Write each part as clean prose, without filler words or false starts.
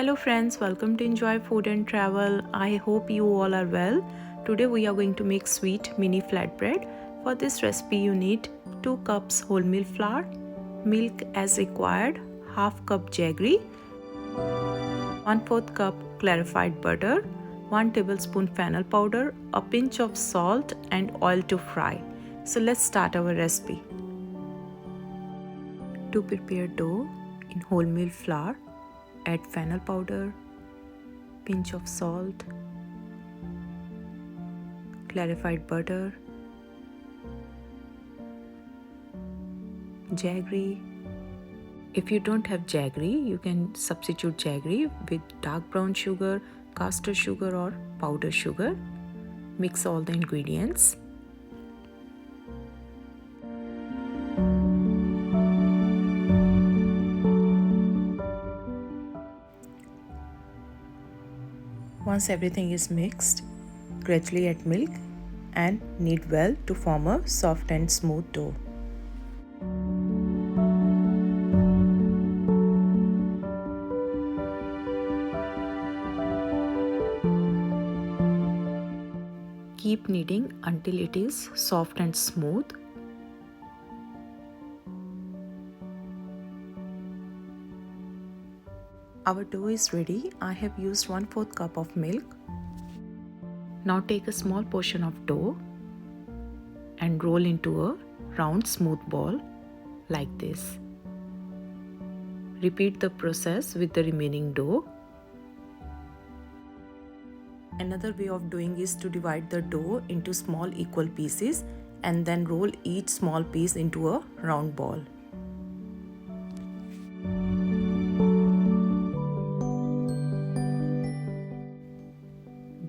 Hello friends, welcome to Enjoy Food and Travel. I hope you all are well. Today we are going to make sweet mini flatbread. For this recipe you need 2 cups wholemeal flour, milk as required, half cup jaggery, 1/4 cup clarified butter, 1 tablespoon fennel powder, a pinch of salt and oil to fry. So let's start our recipe. To prepare dough in wholemeal flour, add fennel powder, pinch of salt, clarified butter, jaggery. If you don't have jaggery, you can substitute jaggery with dark brown sugar, caster sugar or powdered sugar. Mix all the ingredients. Once everything is mixed, gradually add milk and knead well to form a soft and smooth dough. Keep kneading until it is soft and smooth. Our dough is ready. I have used 1/4 cup of milk. Now take a small portion of dough and roll into a round smooth ball like this. Repeat the process with the remaining dough. Another way of doing is to divide the dough into small equal pieces and then roll each small piece into a round ball.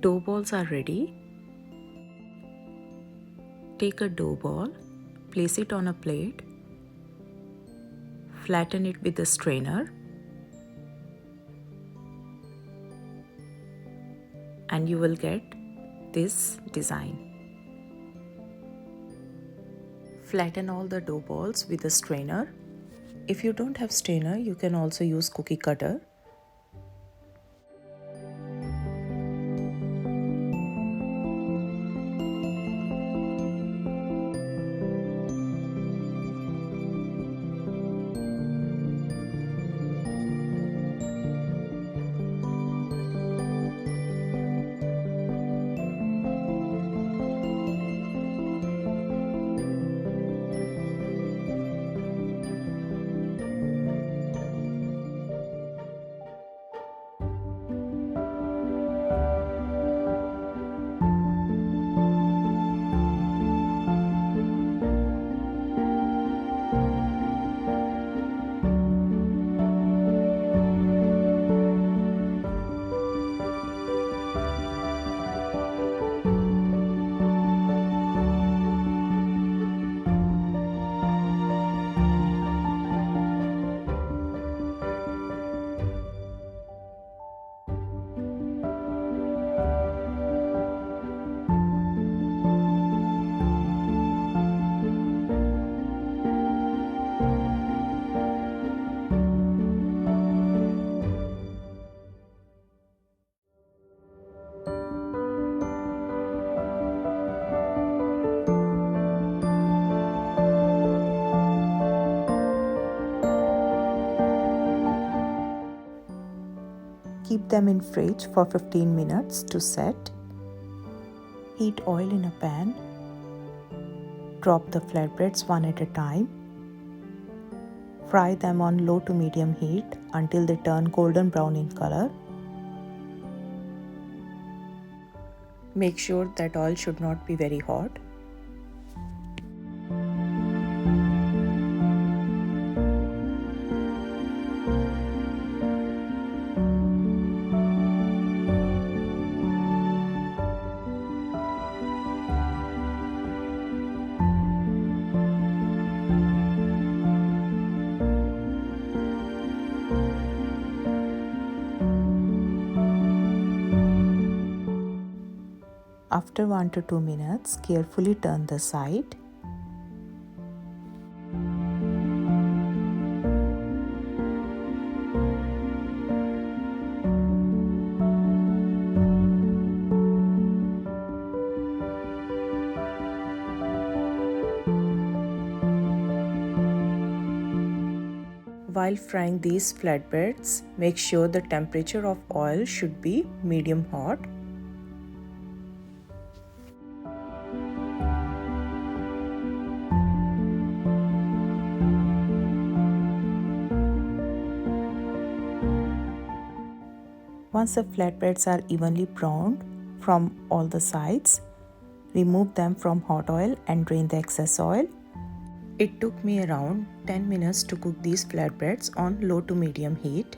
Dough balls are ready. Take a dough ball, place it on a plate, flatten it with a strainer, and you will get this design. Flatten all the dough balls with a strainer. If you don't have strainer, you can also use cookie cutter. Keep them in fridge for 15 minutes to set. Heat oil in a pan. Drop the flatbreads one at a time. Fry them on low to medium heat until they turn golden brown in color. Make sure that oil should not be very hot. After 1 to 2 minutes, carefully turn the side. While frying these flatbreads, make sure the temperature of oil should be medium hot. Once the flatbreads are evenly browned from all the sides, remove them from hot oil and drain the excess oil. It took me around 10 minutes to cook these flatbreads on low to medium heat.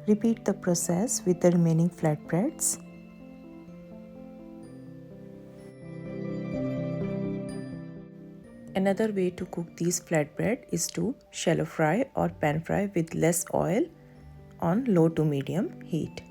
Repeat the process with the remaining flatbreads. Another way to cook these flatbread is to shallow fry or pan fry with less oil on low to medium heat.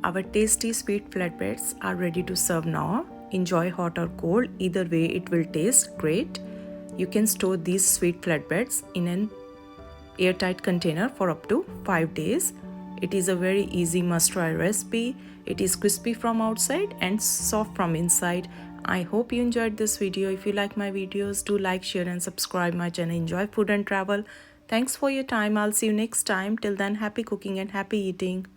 Our tasty sweet flatbreads are ready to serve now. Enjoy hot or cold, either way it will taste great. You can store these sweet flatbreads in an airtight container for up to 5 days. It is a very easy must-try recipe. It is crispy from outside and soft from inside. I hope you enjoyed this video. If you like my videos, do like, share and subscribe my channel. Enjoy food and travel. Thanks for your time. I'll see you next time. Till then, happy cooking and happy eating.